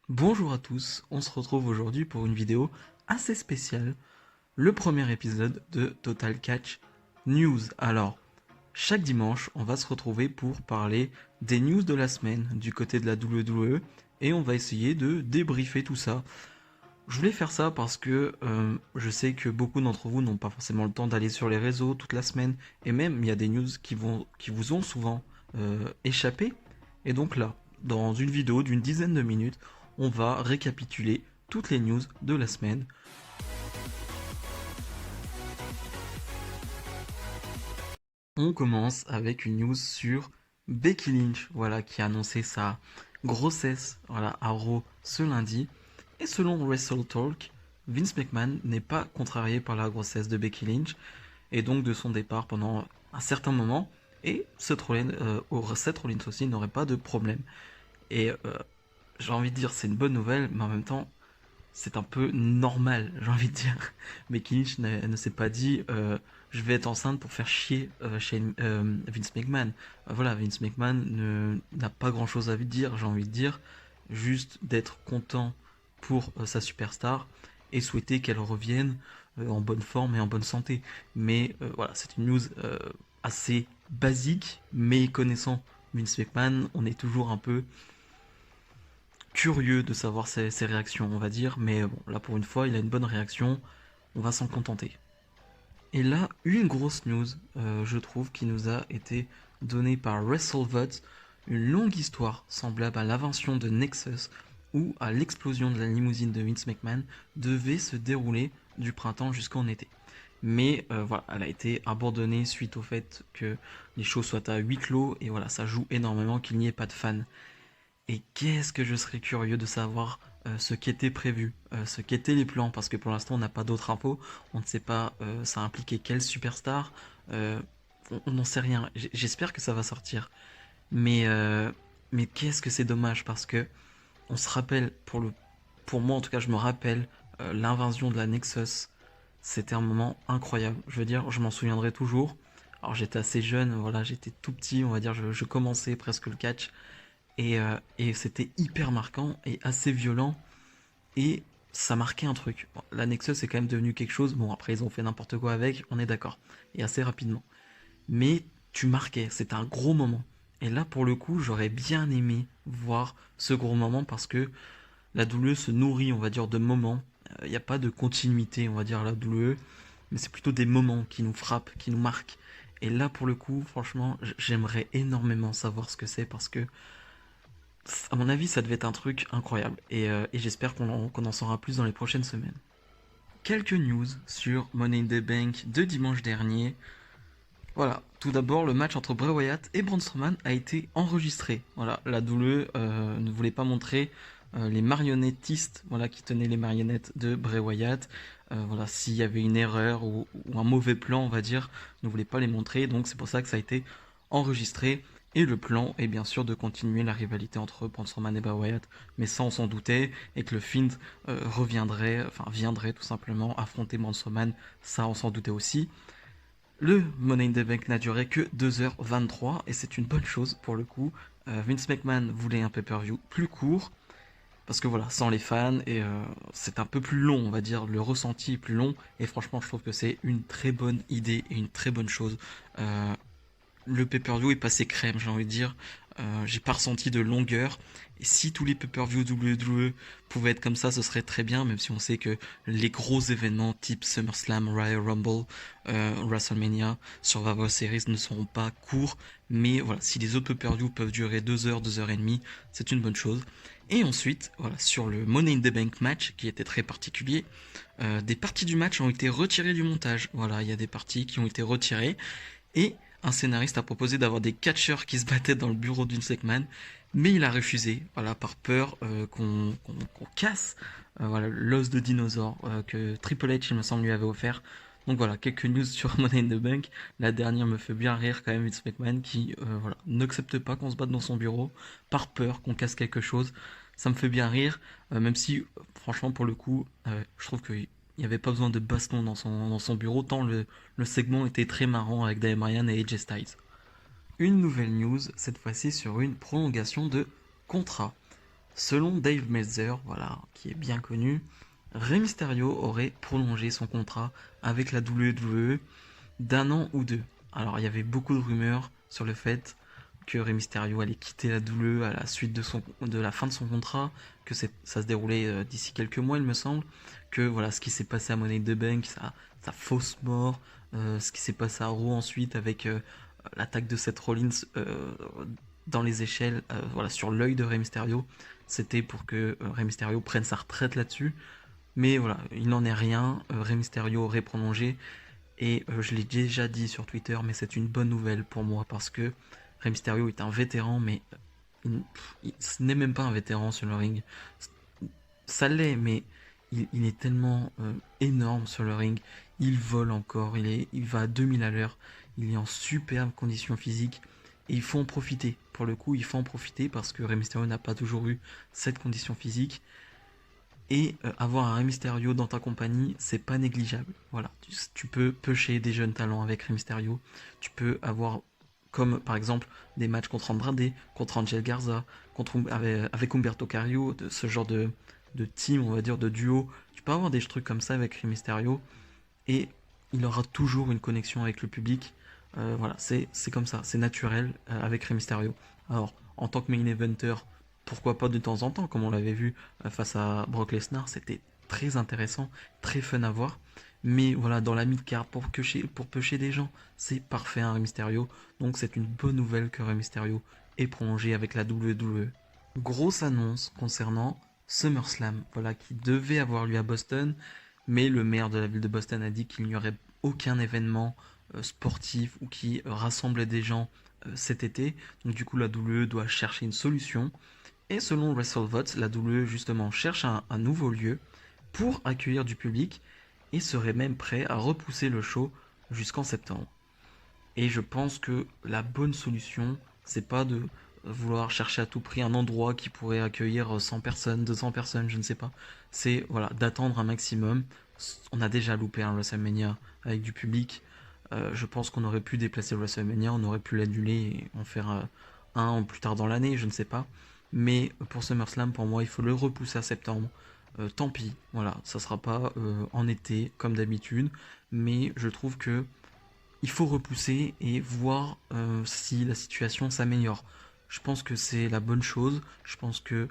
Bonjour à tous, on se retrouve aujourd'hui pour une vidéo assez spéciale, le premier épisode de Total Catch News. Alors, chaque dimanche, on va se retrouver pour parler des news de la semaine du côté de la WWE et on va essayer de débriefer tout ça. Je voulais faire ça parce que je sais que beaucoup d'entre vous n'ont pas forcément le temps d'aller sur les réseaux toute la semaine et même il y a des news qui vous ont souvent échappé. Et donc là, dans une vidéo d'une dizaine de minutes, on va récapituler toutes les news de la semaine. On commence avec une news sur Becky Lynch, voilà, qui a annoncé sa grossesse, voilà, à Raw ce lundi. Et selon Wrestle Talk, Vince McMahon n'est pas contrarié par la grossesse de Becky Lynch et donc de son départ pendant un certain moment. Et Seth Rollins aussi n'aurait pas de problème. Et j'ai envie de dire c'est une bonne nouvelle, mais en même temps c'est un peu normal, j'ai envie de dire. Becky Lynch ne s'est pas dit je vais être enceinte pour faire chier Vince McMahon. Voilà, Vince McMahon n'a pas grand chose à dire, j'ai envie de dire. Juste d'être content pour sa superstar et souhaiter qu'elle revienne en bonne forme et en bonne santé. Mais voilà, c'est une news assez basique, mais connaissant Vince McMahon, on est toujours un peu curieux de savoir ses réactions, on va dire, mais bon, là pour une fois, il a une bonne réaction, on va s'en contenter. Et là, une grosse news, je trouve, qui nous a été donnée par WrestleVotes, une longue histoire semblable à l'invention de Nexus ou à l'explosion de la limousine de Vince McMahon devait se dérouler du printemps jusqu'en été. Mais voilà, elle a été abandonnée suite au fait que les shows soient à huis clos et voilà, ça joue énormément qu'il n'y ait pas de fans. Et qu'est-ce que je serais curieux de savoir ce qui était prévu, ce qu'étaient les plans, parce que pour l'instant on n'a pas d'autres infos, on ne sait pas ça impliquait quelle superstar, euh, on n'en sait rien. J'espère que ça va sortir, mais qu'est-ce que c'est dommage parce que on se rappelle pour moi en tout cas je me rappelle l'invasion de la Nexus, c'était un moment incroyable. Je veux dire, je m'en souviendrai toujours. Alors j'étais assez jeune, voilà, j'étais tout petit, on va dire, je commençais presque le catch. Et c'était hyper marquant et assez violent. Et ça marquait un truc. Bon, la Nexus est quand même devenu quelque chose. Bon, après, ils ont fait n'importe quoi avec, on est d'accord. Et assez rapidement. Mais tu marquais, c'était un gros moment. Et là, pour le coup, j'aurais bien aimé voir ce gros moment parce que la WWE se nourrit, on va dire, de moments. Il n'y a pas de continuité, on va dire, à la WWE. Mais c'est plutôt des moments qui nous frappent, qui nous marquent. Et là, pour le coup, franchement, j'aimerais énormément savoir ce que c'est parce que à mon avis, ça devait être un truc incroyable. Et j'espère qu'on en saura plus dans les prochaines semaines. Quelques news sur Money in the Bank de dimanche dernier. Voilà, tout d'abord, le match entre Bray Wyatt et Braun Strowman a été enregistré. Voilà, la WWE ne voulait pas montrer les marionnettistes, voilà, qui tenaient les marionnettes de Bray Wyatt. Voilà, s'il y avait une erreur ou un mauvais plan, on va dire, ne voulait pas les montrer. Donc c'est pour ça que ça a été enregistré. Et le plan est bien sûr de continuer la rivalité entre Braun Strowman et Bray Wyatt, mais ça on s'en doutait, et que le Fiend viendrait tout simplement affronter Braun Strowman, ça on s'en doutait aussi. Le Money in the Bank n'a duré que 2h23 et c'est une bonne chose pour le coup. Vince McMahon voulait un pay-per-view plus court parce que voilà, sans les fans et c'est un peu plus long, on va dire, le ressenti est plus long et franchement je trouve que c'est une très bonne idée et une très bonne chose. Euh, le pay-per-view est passé crème, j'ai envie de dire. J'ai pas ressenti de longueur. Et si tous les pay-per-view WWE pouvaient être comme ça, ce serait très bien, même si on sait que les gros événements type SummerSlam, Royal Rumble, WrestleMania, Survivor Series ne seront pas courts. Mais voilà, si les autres pay-per-view peuvent durer 2 heures, 2 heures et demie, c'est une bonne chose. Et ensuite, voilà, sur le Money in the Bank match, qui était très particulier, des parties du match ont été retirées du montage. Voilà, il y a des parties qui ont été retirées. Et un scénariste a proposé d'avoir des catcheurs qui se battaient dans le bureau d'une McMahon, mais il a refusé, voilà, par peur qu'on casse voilà, l'os de dinosaure que Triple H, il me semble, lui avait offert. Donc voilà, quelques news sur Money in the Bank. La dernière me fait bien rire quand même, Vince McMahon qui voilà, n'accepte pas qu'on se batte dans son bureau par peur qu'on casse quelque chose. Ça me fait bien rire, même si franchement pour le coup, je trouve que il n'y avait pas besoin de baston dans son bureau, tant le segment était très marrant avec Daniel Bryan et AJ Styles. Une nouvelle news, cette fois-ci sur une prolongation de contrat. Selon Dave Meltzer, voilà, qui est bien connu, Rey Mysterio aurait prolongé son contrat avec la WWE d'un an ou deux. Alors il y avait beaucoup de rumeurs sur le fait que Rey Mysterio allait quitter la WWE à la suite de la fin de son contrat, que ça se déroulait d'ici quelques mois il me semble, que voilà ce qui s'est passé à Money in the Bank, sa fausse mort, ce qui s'est passé à Raw ensuite avec l'attaque de Seth Rollins dans les échelles, voilà, sur l'œil de Rey Mysterio, c'était pour que Rey Mysterio prenne sa retraite là-dessus. Mais voilà, il n'en est rien. Rey Mysterio aurait prolongé. Et je l'ai déjà dit sur Twitter, mais c'est une bonne nouvelle pour moi parce que Rey Mysterio est un vétéran, mais ce n'est même pas un vétéran sur le ring. Ça l'est, mais il est tellement énorme sur le ring. Il vole encore, il va à 2000 à l'heure. Il est en superbe condition physique. Et il faut en profiter. Pour le coup, il faut en profiter parce que Rey Mysterio n'a pas toujours eu cette condition physique. Et avoir un Rey Mysterio dans ta compagnie, c'est pas négligeable. Voilà, tu peux pêcher des jeunes talents avec Rey Mysterio. Tu peux avoir, comme par exemple, des matchs contre Andrade, contre Angel Garza, avec Humberto Carrillo, ce genre de team, on va dire, de duo. Tu peux avoir des trucs comme ça avec Rey Mysterio. Et il aura toujours une connexion avec le public. Voilà, c'est comme ça, c'est naturel avec Rey Mysterio. Alors, en tant que main eventer, pourquoi pas de temps en temps, comme on l'avait vu face à Brock Lesnar, c'était très intéressant, très fun à voir. Mais voilà, dans la mid-card, pour pêcher des gens, c'est parfait un Rey Mysterio. Donc c'est une bonne nouvelle que Rey Mysterio est prolongé avec la WWE. Grosse annonce concernant SummerSlam, voilà, qui devait avoir lieu à Boston, mais le maire de la ville de Boston a dit qu'il n'y aurait aucun événement sportif ou qui rassemblait des gens cet été. Donc du coup, la WWE doit chercher une solution. Et selon WrestleVote, la WWE justement cherche un nouveau lieu pour accueillir du public et serait même prêt à repousser le show jusqu'en septembre. Et je pense que la bonne solution, c'est pas de vouloir chercher à tout prix un endroit qui pourrait accueillir 100 personnes, 200 personnes, je ne sais pas. C'est voilà, d'attendre un maximum. On a déjà loupé un WrestleMania avec du public. Je pense qu'on aurait pu déplacer le WrestleMania, on aurait pu l'annuler et en faire un plus tard dans l'année, je ne sais pas. Mais pour SummerSlam, pour moi, il faut le repousser à septembre. Tant pis, voilà, ça sera pas en été comme d'habitude, mais je trouve que il faut repousser et voir si la situation s'améliore. Je pense que c'est la bonne chose. Je pense que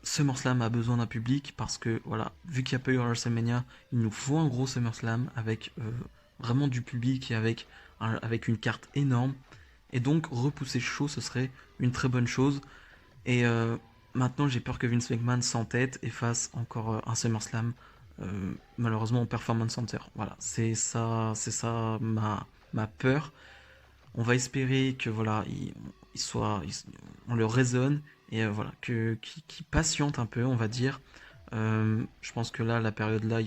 SummerSlam a besoin d'un public parce que, voilà, vu qu'il n'y a pas eu WrestleMania, il nous faut un gros SummerSlam avec vraiment du public et avec une carte énorme. Et donc, repousser chaud, ce serait une très bonne chose. Et maintenant, j'ai peur que Vince McMahon s'entête et fasse encore un SummerSlam, malheureusement au Performance Center. Voilà, c'est ça ma peur. On va espérer que voilà, on le raisonne et voilà, qu'il patiente un peu, on va dire. Je pense que là, la période là,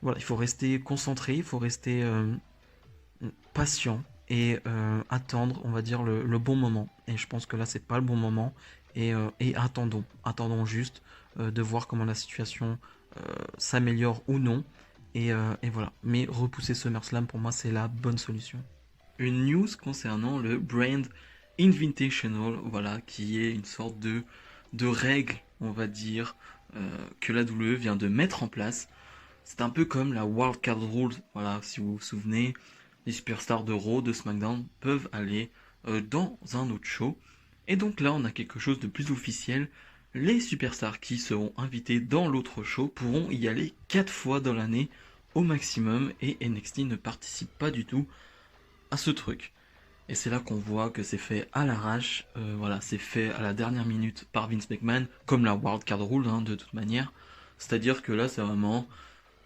voilà, il faut rester concentré, il faut rester patient et attendre, on va dire, le bon moment. Et je pense que là, c'est pas le bon moment. Et attendons juste de voir comment la situation s'améliore ou non. Et voilà. Mais repousser SummerSlam, pour moi, c'est la bonne solution. Une news concernant le Brand Invitational, voilà, qui est une sorte de règle, on va dire, que la WWE vient de mettre en place. C'est un peu comme la Wildcard Rule, voilà, si vous vous souvenez, les superstars de Raw, de SmackDown peuvent aller dans un autre show. Et donc là, on a quelque chose de plus officiel. Les superstars qui seront invités dans l'autre show pourront y aller 4 fois dans l'année au maximum et NXT ne participe pas du tout à ce truc. Et c'est là qu'on voit que c'est fait à l'arrache, voilà, c'est fait à la dernière minute par Vince McMahon, comme la Wildcard Rule hein, de toute manière. C'est-à-dire que là, c'est vraiment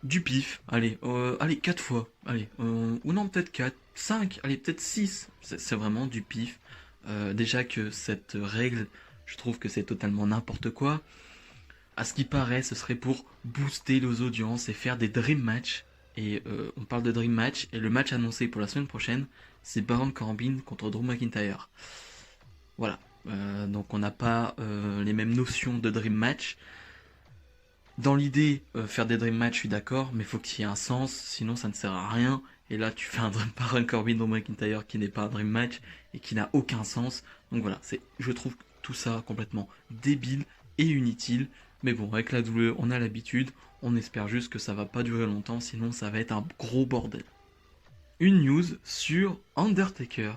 du pif. Allez, 4 fois. Allez, ou non, peut-être 4, 5, allez, peut-être 6. C'est vraiment du pif. Déjà que cette règle, je trouve que c'est totalement n'importe quoi. À ce qui paraît, ce serait pour booster les audiences et faire des dream match. Et on parle de dream match, et le match annoncé pour la semaine prochaine, c'est Baron Corbin contre Drew McIntyre. Voilà. Donc on n'a pas les mêmes notions de dream match. Dans l'idée, faire des dream match, je suis d'accord, mais il faut qu'il y ait un sens, sinon ça ne sert à rien. Et là, tu fais un Baron Corbin Drew McIntyre qui n'est pas un dream match et qui n'a aucun sens. Donc voilà, je trouve tout ça complètement débile et inutile. Mais bon, avec la WWE, on a l'habitude, on espère juste que ça va pas durer longtemps, sinon ça va être un gros bordel. Une news sur Undertaker.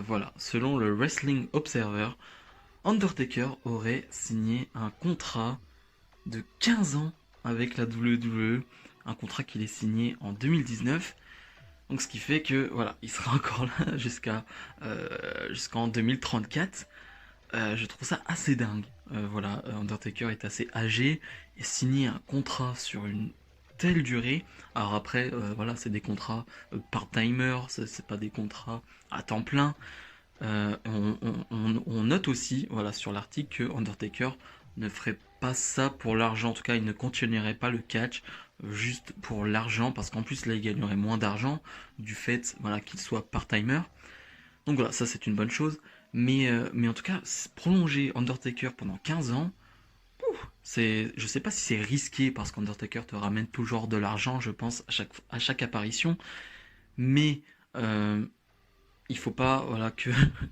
Voilà, selon le Wrestling Observer, Undertaker aurait signé un contrat de 15 ans avec la WWE, un contrat qu'il est signé en 2019. Donc ce qui fait que voilà, il sera encore là jusqu'en 2034. Je trouve ça assez dingue. Voilà, Undertaker est assez âgé et signer un contrat sur une telle durée. Alors après, voilà, c'est des contrats part-timer, c'est pas des contrats à temps plein. On note aussi, voilà, sur l'article que Undertaker ne ferait pas ça pour l'argent. En tout cas, il ne continuerait pas le catch juste pour l'argent, parce qu'en plus là, il gagnerait moins d'argent du fait, voilà, qu'il soit part-timer. Donc voilà, ça c'est une bonne chose. Mais en tout cas, prolonger Undertaker pendant 15 ans, je sais pas si c'est risqué parce qu'Undertaker te ramène toujours de l'argent, je pense, à chaque apparition. Mais il faut pas, voilà,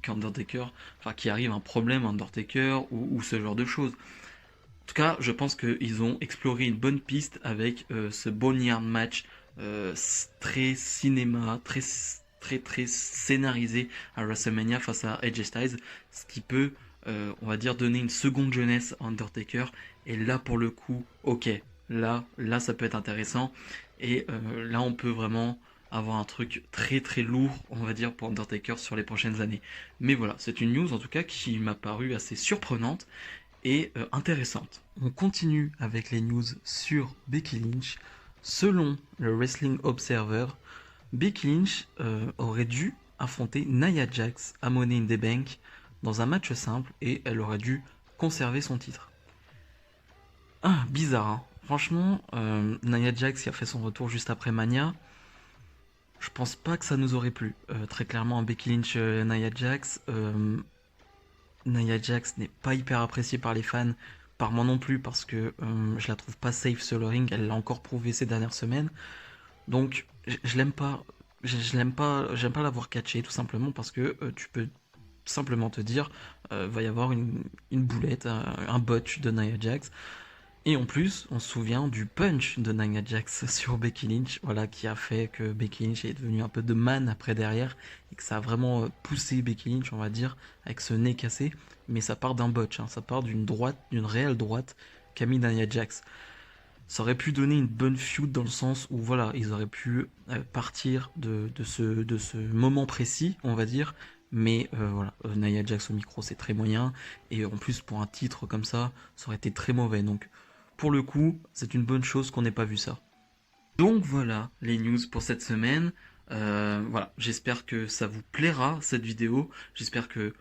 qu'Undertaker, enfin, qu'il arrive un problème Undertaker ou ce genre de choses. En tout cas, je pense qu'ils ont exploré une bonne piste avec ce Boneyard match très cinéma, très scénarisé à WrestleMania face à AJ Styles, ce qui peut, on va dire, donner une seconde jeunesse à Undertaker. Et là, pour le coup, ok, là, ça peut être intéressant. Et là, on peut vraiment avoir un truc très lourd, on va dire, pour Undertaker sur les prochaines années. Mais voilà, c'est une news en tout cas qui m'a paru assez surprenante et intéressante. On continue avec les news sur Becky Lynch. Selon le Wrestling Observer, Becky Lynch aurait dû affronter Nia Jax à Money in the Bank dans un match simple et elle aurait dû conserver son titre. Ah, bizarre, hein. Franchement, Nia Jax qui a fait son retour juste après Mania, je pense pas que ça nous aurait plu. Très clairement, Becky Lynch, Nia Jax. Nia Jax n'est pas hyper appréciée par les fans, par moi non plus, parce que je la trouve pas safe sur le ring. Elle l'a encore prouvé ces dernières semaines. Donc, je l'aime pas. J'aime pas l'avoir catché, tout simplement parce que tu peux simplement te dire, va y avoir une boulette, un botch de Nia Jax. Et en plus, on se souvient du punch de Nia Jax sur Becky Lynch, voilà, qui a fait que Becky Lynch est devenue un peu de man après derrière, et que ça a vraiment poussé Becky Lynch, on va dire, avec ce nez cassé. Mais ça part d'un botch, hein, ça part d'une droite, d'une réelle droite qu'a mis Nia Jax. Ça aurait pu donner une bonne feud dans le sens où, voilà, ils auraient pu partir de ce moment précis, on va dire. Mais voilà, Nia Jax au micro, c'est très moyen. Et en plus, pour un titre comme ça aurait été très mauvais. Donc, pour le coup, c'est une bonne chose qu'on n'ait pas vu ça. Donc voilà les news pour cette semaine. Voilà, j'espère que ça vous plaira cette vidéo. J'espère que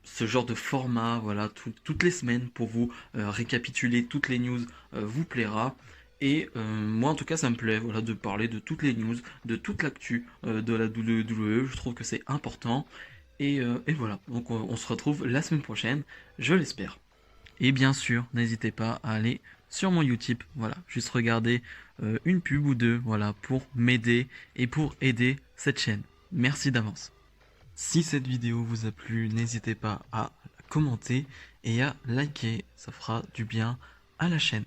ce genre de format, voilà, toutes les semaines pour vous récapituler toutes les news vous plaira. Et moi en tout cas ça me plaît, voilà, de parler de toutes les news, de toute l'actu de la WWE. Je trouve que c'est important. Et voilà, donc on se retrouve la semaine prochaine, je l'espère. Et bien sûr, n'hésitez pas à aller sur mon Utip, voilà, juste regarder une pub ou deux, voilà, pour m'aider et pour aider cette chaîne. Merci d'avance. Si cette vidéo vous a plu, n'hésitez pas à commenter et à liker, ça fera du bien à la chaîne.